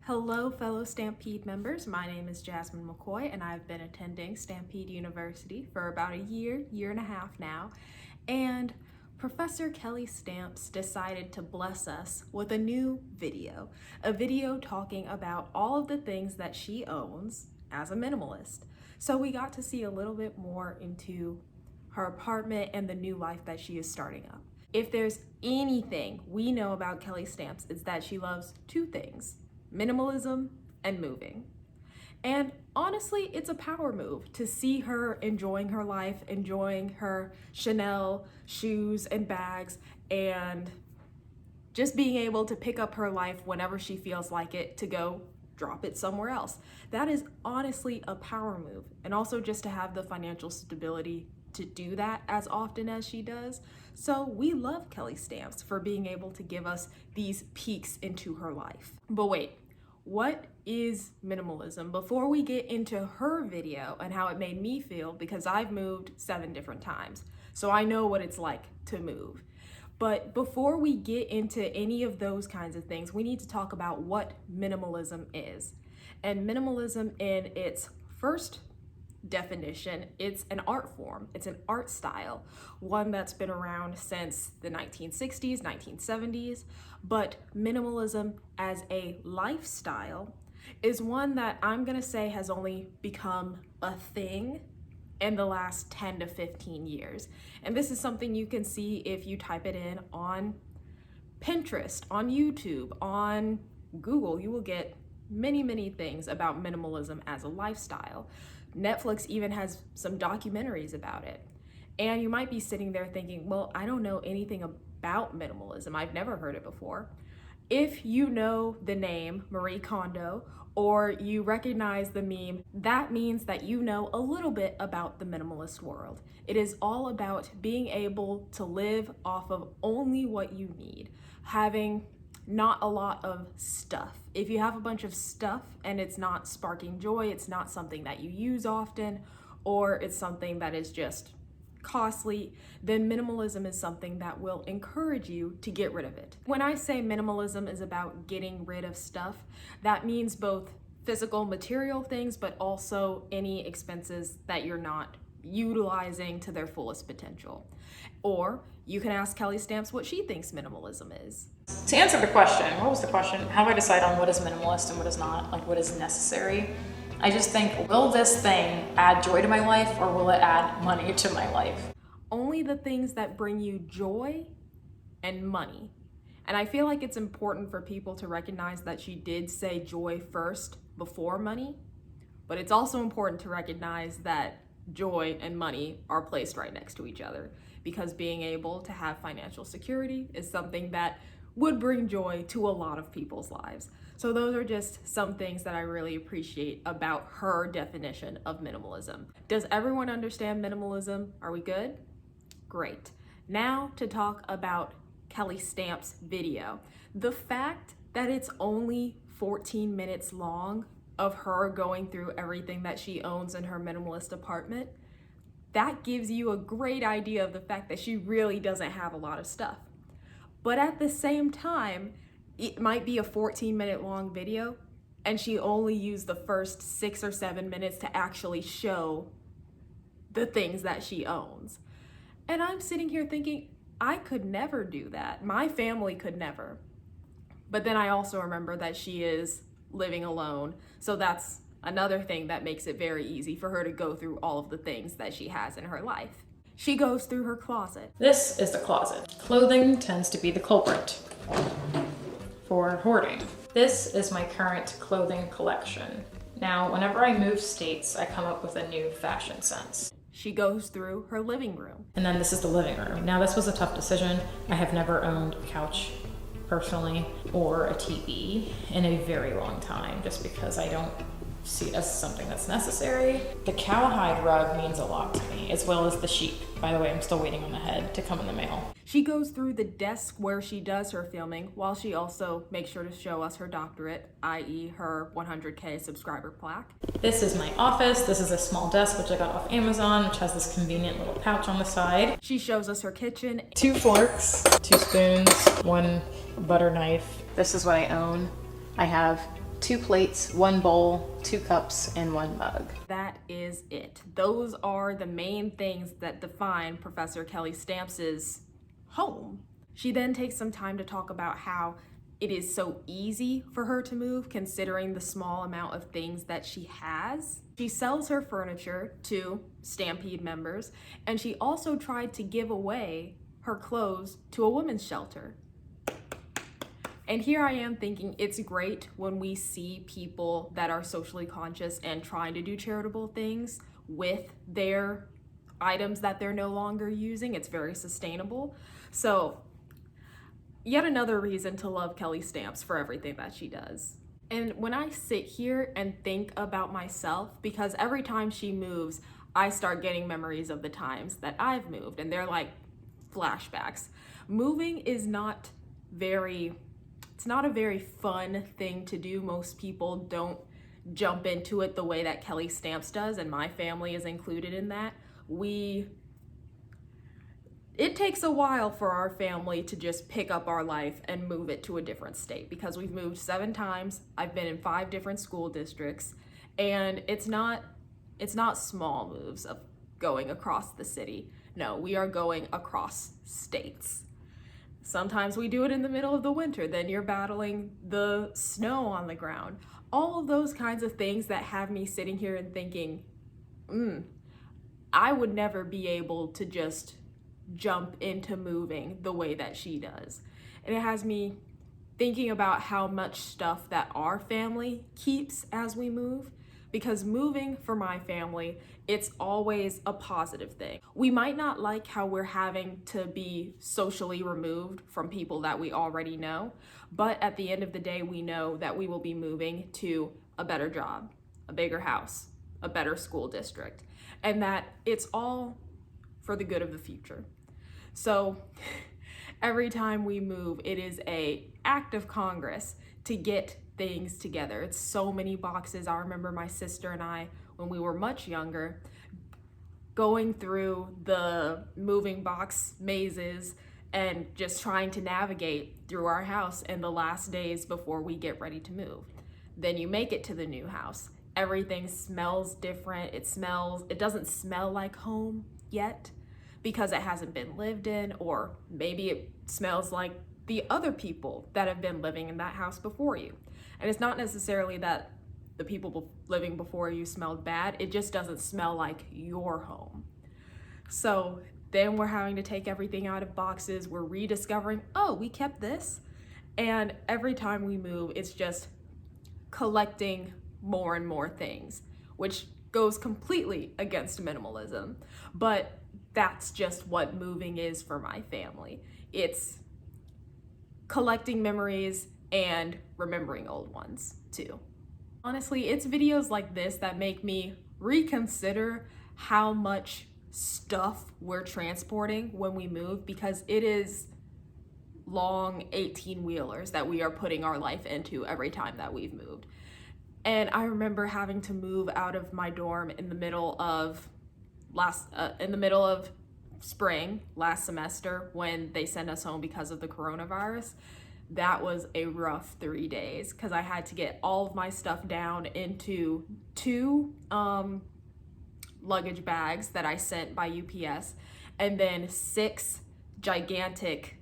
Hello, fellow Stampede members. My name is Jasmine McCoy, and I've been attending Stampede University for about a year and a half now. And Professor Kelly Stamps decided to bless us with a new video, a video talking about all of the things that she owns as a minimalist. So we got to see a little bit more into her apartment and the new life that she is starting up. If there's anything we know about Kelly Stamps, it's that she loves two things: minimalism and moving. And honestly, it's a power move to see her enjoying her life, enjoying her Chanel shoes and bags, and just being able to pick up her life whenever she feels like it to go drop it somewhere else. That is honestly a power move. And also just to have the financial stability to do that as often as she does. So we love Kelly Stamps for being able to give us these peeks into her life. But wait, what is minimalism? Before we get into her video and how it made me feel, because I've moved 7 different times, so I know what it's like to move. But before we get into any of those kinds of things, we need to talk about what minimalism is. And minimalism, in its first definition, it's an art form, it's an art style, one that's been around since the 1960s, 1970s, but minimalism as a lifestyle is one that I'm gonna say has only become a thing in the last 10 to 15 years. And this is something you can see if you type it in on Pinterest, on YouTube, on Google. You will get many things about minimalism as a lifestyle. Netflix even has some documentaries about it. And you might be sitting there thinking, well, I don't know anything about minimalism. I've never heard it before. If you know the name Marie Kondo, or you recognize the meme, that means that you know a little bit about the minimalist world. It is all about being able to live off of only what you need, having not a lot of stuff. If you have a bunch of stuff and it's not sparking joy, it's not something that you use often, or it's something that is just costly, then minimalism is something that will encourage you to get rid of it. When I say minimalism is about getting rid of stuff, that means both physical material things, but also any expenses that you're not utilizing to their fullest potential. Or you can ask Kelly Stamps what she thinks minimalism is. To answer the question, what was the question? How do I decide on what is minimalist and what is not? Like, what is necessary? I just think, will this thing add joy to my life, or will it add money to my life? Only the things that bring you joy and money. And I feel like it's important for people to recognize that she did say joy first before money, but it's also important to recognize that joy and money are placed right next to each other, because being able to have financial security is something that would bring joy to a lot of people's lives. So those are just some things that I really appreciate about her definition of minimalism. Does everyone understand minimalism? Are we good? Great. Now to talk about Kelly Stamps' video. The fact that it's only 14 minutes long of her going through everything that she owns in her minimalist apartment, that gives you a great idea of the fact that she really doesn't have a lot of stuff. But at the same time, it might be a 14-minute long video and she only used the first 6 or 7 minutes to actually show the things that she owns. And I'm sitting here thinking, I could never do that. My family could never. But then I also remember that she is living alone. So that's another thing that makes it very easy for her to go through all of the things that she has in her life. She goes through her closet. This is the closet. Clothing tends to be the culprit for hoarding. This is my current clothing collection. Now, whenever I move states, I come up with a new fashion sense. She goes through her living room. And then this is the living room. Now, this was a tough decision. I have never owned a couch personally or a TV in a very long time, just because I don't see it as something that's necessary. The cowhide rug means a lot to me, as well as the sheep. By the way, I'm still waiting on the head to come in the mail. She goes through the desk where she does her filming, while she also makes sure to show us her doctorate, i.e. her 100K subscriber plaque. This is my office. This is a small desk, which I got off Amazon, which has this convenient little pouch on the side. She shows us her kitchen. 2 forks, 2 spoons, 1 butter knife. This is what I own. I have 2 plates, 1 bowl, 2 cups, and 1 mug. That is it. Those are the main things that define Professor Kelly Stamps' home. She then takes some time to talk about how it is so easy for her to move considering the small amount of things that she has. She sells her furniture to Stampede members, and she also tried to give away her clothes to a women's shelter. And here I am thinking it's great when we see people that are socially conscious and trying to do charitable things with their items that they're no longer using. It's very sustainable. So yet another reason to love Kelly Stamps for everything that she does. And when I sit here and think about myself, because every time she moves, I start getting memories of the times that I've moved, and they're like flashbacks. Moving is not it's not a very fun thing to do. Most people don't jump into it the way that Kelly Stamps does, and my family is included in that. It takes a while for our family to just pick up our life and move it to a different state, because we've moved 7 times. I've been in 5 different school districts, and it's not small moves of going across the city. No, we are going across states. Sometimes we do it in the middle of the winter, then you're battling the snow on the ground. All of those kinds of things that have me sitting here and thinking, I would never be able to just jump into moving the way that she does. And it has me thinking about how much stuff that our family keeps as we move, because moving for my family, it's always a positive thing. We might not like how we're having to be socially removed from people that we already know, but at the end of the day, we know that we will be moving to a better job, a bigger house, a better school district, and that it's all for the good of the future. So every time we move, it is an act of Congress to get things together. It's so many boxes. I remember my sister and I, when we were much younger, going through the moving box mazes and just trying to navigate through our house in the last days before we get ready to move. Then you make it to the new house. Everything smells different. It doesn't smell like home yet because it hasn't been lived in, or maybe it smells like the other people that have been living in that house before you. And it's not necessarily that the people living before you smelled bad, it just doesn't smell like your home. So then we're having to take everything out of boxes, we're rediscovering, oh, we kept this. And every time we move, it's just collecting more and more things, which goes completely against minimalism. But that's just what moving is for my family. It's collecting memories and remembering old ones too. Honestly, it's videos like this that make me reconsider how much stuff we're transporting when we move, because it is long 18-wheelers that we are putting our life into every time that we've moved. And I remember having to move out of my dorm in the middle of spring last semester when they sent us home because of the coronavirus. That was a rough 3 days because I had to get all of my stuff down into 2 luggage bags that I sent by UPS, and then 6 gigantic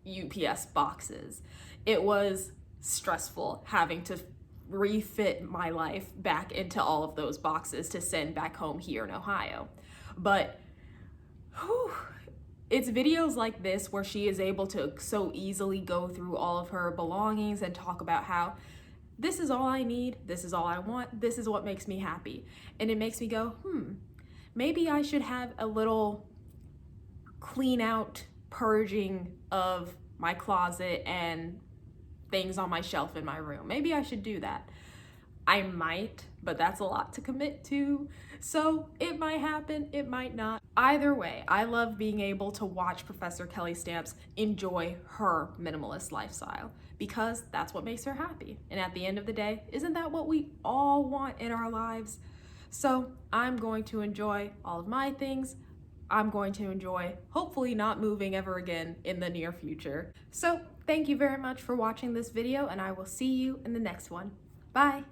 UPS boxes. It was stressful having to refit my life back into all of those boxes to send back home here in Ohio. But it's videos like this where she is able to so easily go through all of her belongings and talk about how this is all I need, this is all I want, this is what makes me happy. And it makes me go, maybe I should have a little clean out purging of my closet and things on my shelf in my room. Maybe I should do that. I might, but that's a lot to commit to. So it might happen, it might not. Either way, I love being able to watch Professor Kelly Stamps enjoy her minimalist lifestyle, because that's what makes her happy. And at the end of the day, isn't that what we all want in our lives? So I'm going to enjoy all of my things. I'm going to enjoy hopefully not moving ever again in the near future. So thank you very much for watching this video, and I will see you in the next one. Bye!